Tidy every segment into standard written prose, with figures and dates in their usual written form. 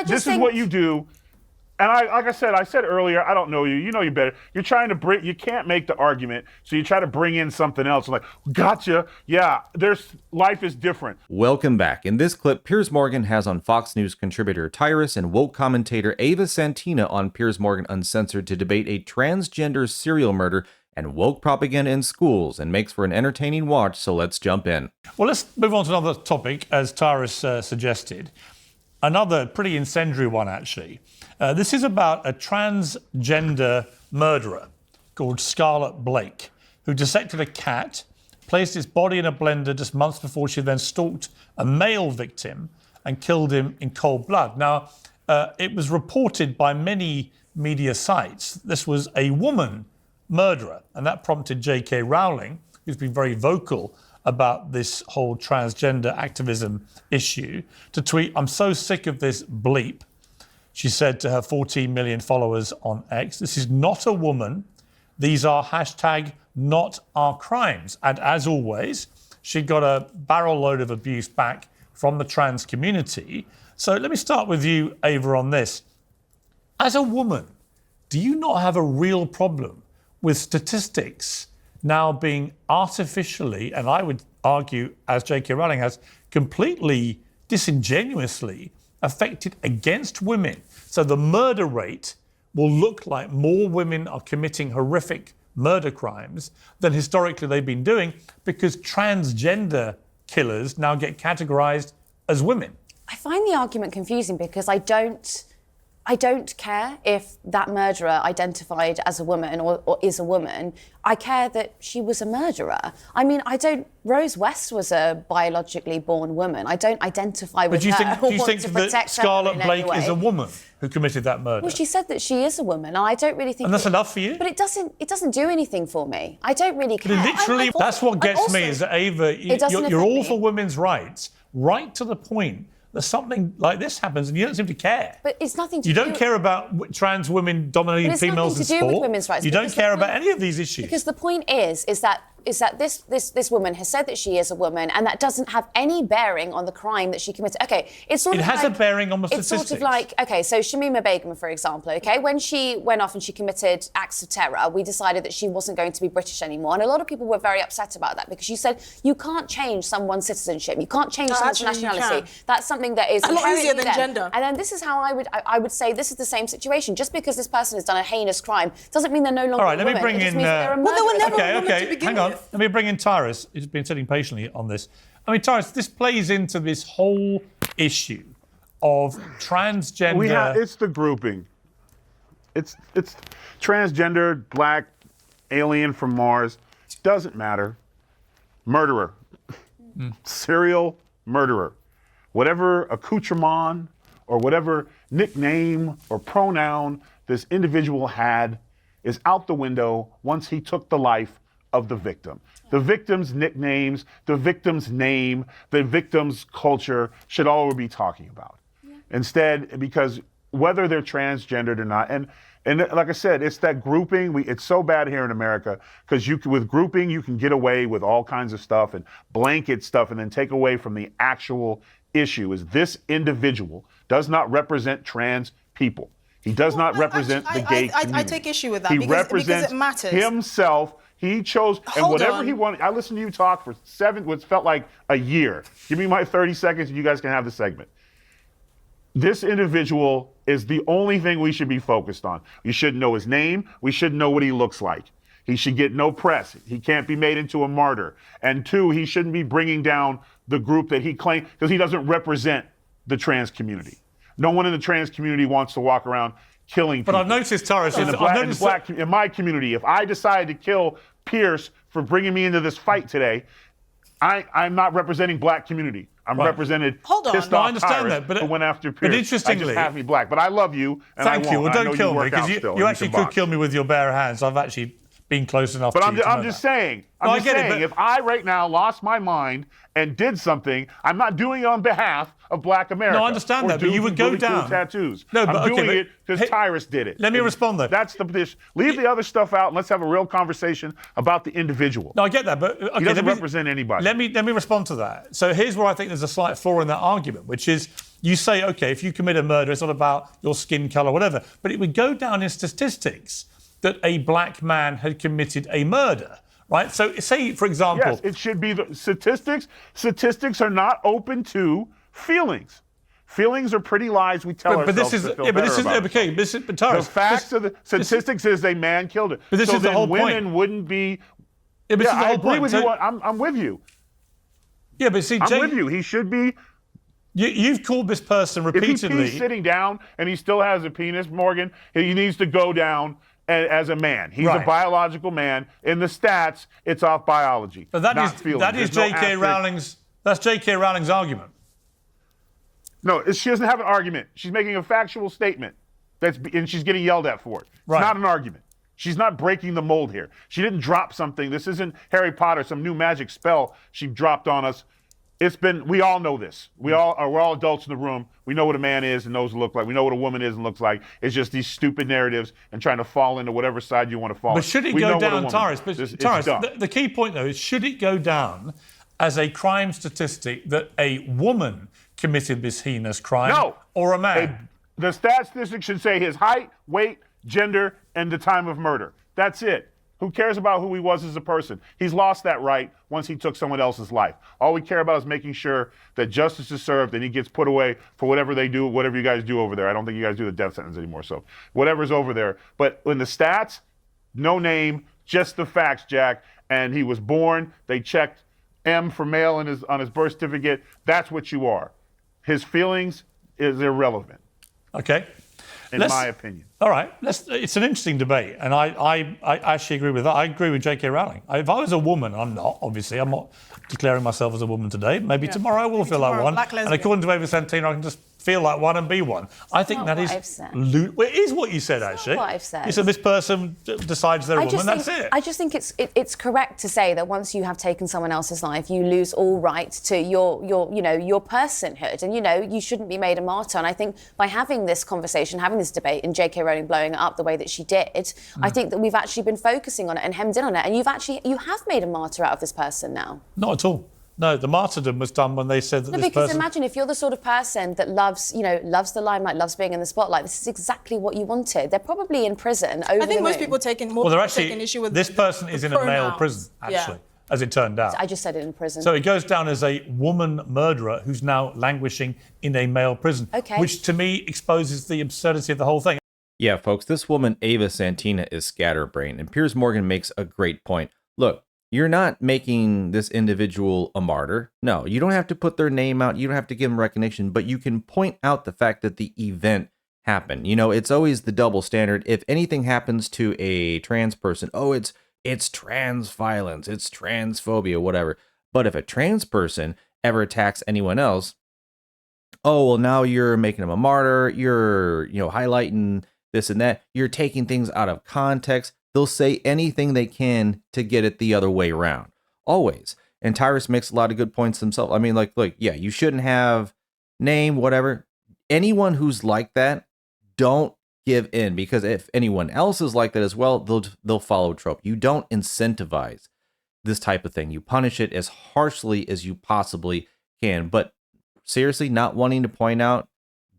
This is what you do. And like I said earlier, I don't know you. You know you better. You're trying to you can't make the argument, so you try to bring in something else. Like, gotcha. Yeah, life is different. Welcome back. In this clip, Piers Morgan has on Fox News contributor Tyrus and woke commentator Ava Santina on Piers Morgan Uncensored to debate a transgender serial murder and woke propaganda in schools, and makes for an entertaining watch, so let's jump in. Well, let's move on to another topic, as Tyrus suggested. Another pretty incendiary one, actually. This is about a transgender murderer called Scarlett Blake, who dissected a cat, placed its body in a blender just months before she then stalked a male victim and killed him in cold blood. Now, it was reported by many media sites this was a woman murderer, and that prompted J.K. Rowling, who's been very vocal about this whole transgender activism issue, to tweet, "I'm so sick of this bleep," she said to her 14 million followers on X. "This is not a woman. These are #not our crimes." And as always, she got a barrel load of abuse back from the trans community. So let me start with you, Ava, on this. As a woman, do you not have a real problem with statistics now being artificially, and I would argue, as J.K. Rowling has, completely disingenuously affected against women? So the murder rate will look like more women are committing horrific murder crimes than historically they've been doing, because transgender killers now get categorized as women. I find the argument confusing because I don't care if that murderer identified as a woman or is a woman. I care that she was a murderer. I mean, Rose West was a biologically born woman. I don't identify with her. But do you think that Scarlett Blake is a woman who committed that murder? Well, she said that she is a woman, and I don't really think... And that's enough for you? But it doesn't do anything for me. I don't really care. But literally, that's what gets me, is that, Ava, you're all for women's rights, right to the point that something like this happens and you don't seem to care. But it's nothing to do... You don't care about trans women dominating females in sport. It's nothing to do with women's rights. You don't care about any of these issues. Because the point is that this woman has said that she is a woman, and that doesn't have any bearing on the crime that she committed. Okay, it's sort of like... It has a bearing on the statistics. It's sort of like, okay, so Shamima Begum, for example, okay, when she went off and she committed acts of terror, we decided that she wasn't going to be British anymore, and a lot of people were very upset about that, because you said you can't change someone's citizenship, you can't change someone's nationality. That's something that is a lot easier than gender. And then this is how I would say this is the same situation. Just because this person has done a heinous crime doesn't mean they're no longer a woman. All right, let me bring in... Well, they were never a woman to begin with. Let me bring in Tyrus, who's been sitting patiently on this. I mean, Tyrus, this plays into this whole issue of transgender... It's the grouping. It's transgender, black, alien from Mars. Doesn't matter. Murderer. Serial murderer. Whatever accoutrement or whatever nickname or pronoun this individual had is out the window once he took the life of the victim. The victim's nicknames, the victim's name, the victim's culture should all be talking about. Yeah. Instead, because whether they're transgendered or not, and like I said, it's that grouping. It's so bad here in America, because with grouping you can get away with all kinds of stuff and blanket stuff, and then take away from the actual issue. Is this individual does not represent trans people. He does not represent the gay community. I take issue with that because it matters. Himself. He chose, and whatever he wanted. I listened to you talk for what felt like a year. Give me my 30 seconds and you guys can have the segment. This individual is the only thing we should be focused on. We shouldn't know his name. We shouldn't know what he looks like. He should get no press. He can't be made into a martyr. And two, he shouldn't be bringing down the group that he claimed, because he doesn't represent the trans community. No one in the trans community wants to walk around killing people. But I've noticed, Tyrus, in my community, if I decide to kill Piers for bringing me into this fight today, I'm not representing black community. I'm represented. Hold on. Pissed no, off I understand Tyrus that, but went after Piers. But interestingly, I just have me black. But I love you, and thank you. Well, don't kill me, because you actually could box. kill me with your bare hands. I've actually been close enough. But to I'm just saying. I'm just saying. If I right now lost my mind and did something, I'm not doing it on behalf of Black America. No, I understand that, but dudes you would with go really cool down. tattoos. No, but I'm okay, doing it because hey, Tyrus did it. let me respond, though. That's the position. Leave the other stuff out and let's have a real conversation about the individual. No, I get that, but okay, He doesn't represent anybody. Let me respond to that. So here's where I think there's a slight flaw in that argument, which is you say, okay, if you commit a murder, it's not about your skin colour, whatever. But it would go down in statistics that a black man had committed a murder, right? So say, for example... Yes, it should be the statistics. Statistics are not open to feelings. Feelings are pretty lies we tell ourselves to feel better about ourselves. But Tyrus, the facts of the statistics is a man killed it. But this so is the then whole women point. wouldn't be... Yeah, but this is the I whole agree point. with So- you. I'm with you. Yeah, but see, I'm with you. He should be... You've called this person If he repeatedly... pees sitting down and he still has a penis, Morgan, he needs to go down as a man. He's Right. a biological man. In the stats, it's off biology, But that not is feelings. that is There's no J.K. asterisk. Rowling's... That's J.K. Rowling's argument. No, she doesn't have an argument. She's making a factual statement, and she's getting yelled at for it. It's Right. not an argument. She's not breaking the mold here. She didn't drop something. This isn't Harry Potter, some new magic spell she dropped on us. We all know this. We're all adults in the room. We know what a man is and knows what look like. We know what a woman is and looks like. It's just these stupid narratives and trying to fall into whatever side you want to fall. But should it We know go what a down, woman Tyrus? is. But It's Tyrus, dumb. the key point though is should it go down as a crime statistic that a woman committed this heinous crime, No. or a man? The statistic should say his height, weight, gender, and the time of murder. That's it. Who cares about who he was as a person? He's lost that right once he took someone else's life. All we care about is making sure that justice is served and he gets put away for whatever they do, whatever you guys do over there. I don't think you guys do the death sentence anymore, so whatever's over there. But in the stats, no name, just the facts, Jack. And he was born. They checked M for male on his birth certificate. That's what you are. His feelings is irrelevant, Okay. in my opinion. All right, it's an interesting debate, and I actually agree with that. I agree with J.K. Rowling. If I was a woman, I'm not, obviously. I'm not declaring myself as a woman today. Maybe tomorrow I will feel like tomorrow, one. black And lesbian. according to Ava Santina, I can just feel like one and be one. I think not that what is... I've said. Well, it is what you said, not actually. what I've said. You said this person decides they're a woman, that's it. I just think it's correct to say that once you have taken someone else's life, you lose all right to your personhood, and you shouldn't be made a martyr. And I think by having this conversation, having this debate, and J.K. Rowling blowing it up the way that she did, I think that we've actually been focusing on it and hemmed in on it, and you have made a martyr out of this person now. Not at all. No, the martyrdom was done when they said that No, this because person... imagine if you're the sort of person that loves the limelight, loves being in the spotlight. This is exactly what you wanted. They're probably in prison over I think the most moon. people taking Well, they're people actually... taking issue with This person is in a male pronouns. prison, actually, Yeah. as it turned out. I just said it in prison. So it goes down as a woman murderer who's now languishing in a male prison, Okay. which to me exposes the absurdity of the whole thing. Yeah, folks, this woman, Ava Santina, is scatterbrained, and Piers Morgan makes a great point. Look, you're not making this individual a martyr. No, you don't have to put their name out. You don't have to give them recognition, but you can point out the fact that the event happened. It's always the double standard. If anything happens to a trans person, it's trans violence, it's transphobia, whatever. But if a trans person ever attacks anyone else, now you're making them a martyr. You're, highlighting this and that. You're taking things out of context. They'll say anything they can to get it the other way around. Always. And Tyrus makes a lot of good points himself. I mean, you shouldn't have name, whatever. Anyone who's like that, don't give in, because if anyone else is like that as well, they'll follow trope. You don't incentivize this type of thing. You punish it as harshly as you possibly can. But seriously, not wanting to point out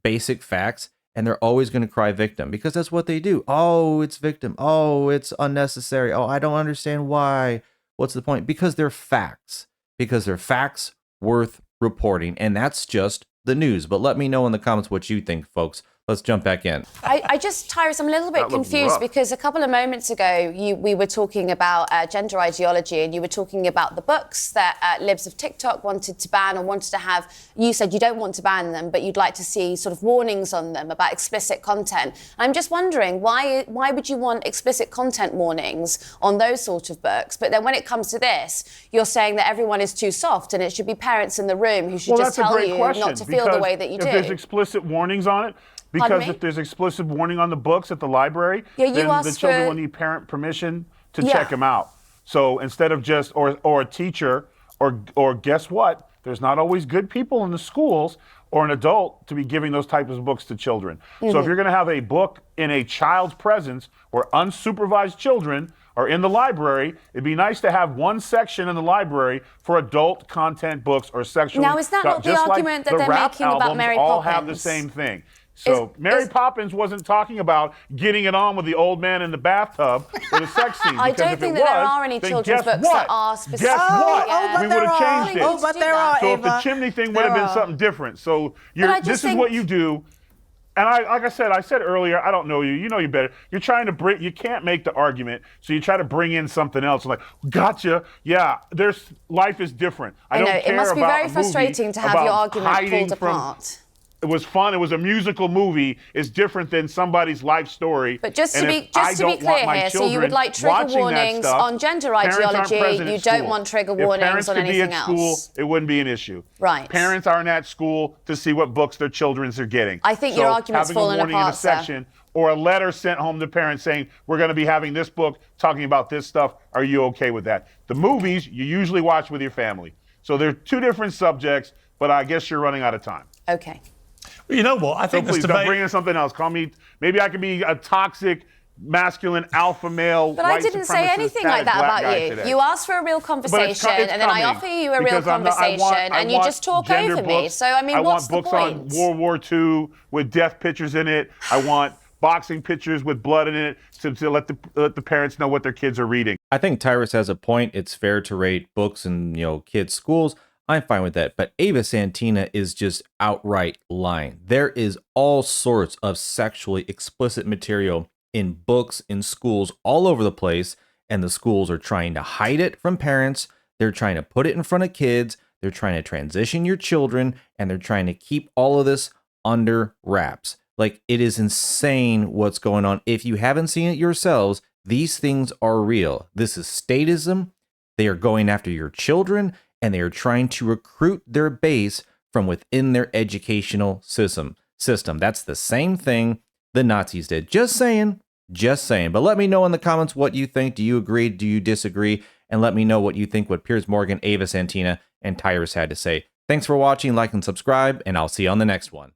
basic facts, and they're always going to cry victim, because that's what they do. Oh, it's victim. Oh, it's unnecessary. Oh, I don't understand why. What's the point? Because they're facts. Because they're facts worth reporting, and that's just the news. But let me know in the comments what you think, folks. Let's jump back in. Tyrus, I'm a little bit That looked confused rough. because a couple of moments ago we were talking about gender ideology, and you were talking about the books that libs of TikTok wanted to ban or wanted to have. You said you don't want to ban them, but you'd like to see sort of warnings on them about explicit content. I'm just wondering why would you want explicit content warnings on those sort of books? But then when it comes to this, you're saying that everyone is too soft and it should be parents in the room who should just tell you not to feel the way that you do. If there's explicit warnings on it, Pardon because me? if there's explicit warning on the books at the library, Yeah, you then the asked children for- will need parent permission to Yeah. check them out. So instead of just, or a teacher, or guess what? There's not always good people in the schools. or an adult to be giving those types of books to children. So if you're going to have a book in a child's presence where unsupervised children are in the library, it'd be nice to have one section in the library for adult content books or sexual. Now, is that not the just argument like that they're rap making about albums Mary all Poppins? have the same thing. So Mary Poppins wasn't talking about getting it on with the old man in the bathtub with a sex scene. I don't think that there are any children's books that are specific. Guess what? but We there would have are. changed it. Oh, but there are, So if the Ava. chimney thing would have been something different. So this is what you do. And like I said earlier, I don't know you. You know you better. You're trying to bring. You can't make the argument, so you try to bring in something else. Like, gotcha. Yeah, life is different. I don't know care it must be about very a movie frustrating to have about your argument hiding pulled from- apart. It was fun. It was a musical movie. It's different than somebody's life story. But just to And be if I don't clear want my here, so you would children like trigger watching that warnings stuff, on gender parents aren't ideology. present at You don't school. want trigger If warnings parents on could be anything at school, else. it wouldn't be an issue. Right. Parents aren't at school to see what books their children are getting. I think your argument's having fallen a warning apart, in a sir. section or a letter sent home to parents saying, we're going to be having this book talking about this stuff. Are you okay with that? The movies you usually watch with your family. So they're two different subjects, but I guess you're running out of time. Okay. You know what? I So think this please don't debate. bring in something else. Call me. Maybe I could be a toxic, masculine, alpha male. But I didn't say anything like that about you. Today. You asked for a real conversation, it's and then I coming, offer you a real because I'm not- I conversation, want- I and you want just talk gender over me. books. So, I mean, what's the want point? books on World War II with death pictures in it. I want boxing pictures with blood in it to let the parents know what their kids are reading. I think Tyrus has a point. It's fair to rate books in, kids' schools. I'm fine with that. But Ava Santina is just outright lying. There is all sorts of sexually explicit material in books, in schools, all over the place. And the schools are trying to hide it from parents. They're trying to put it in front of kids. They're trying to transition your children. And they're trying to keep all of this under wraps. Like, it is insane what's going on. If you haven't seen it yourselves, these things are real. This is statism. They are going after your children, and they are trying to recruit their base from within their educational system. That's the same thing the Nazis did. Just saying. But let me know in the comments what you think. Do you agree? Do you disagree? And let me know what you think what Piers Morgan, Ava Santina, and Tyrus had to say. Thanks for watching. Like and subscribe, and I'll see you on the next one.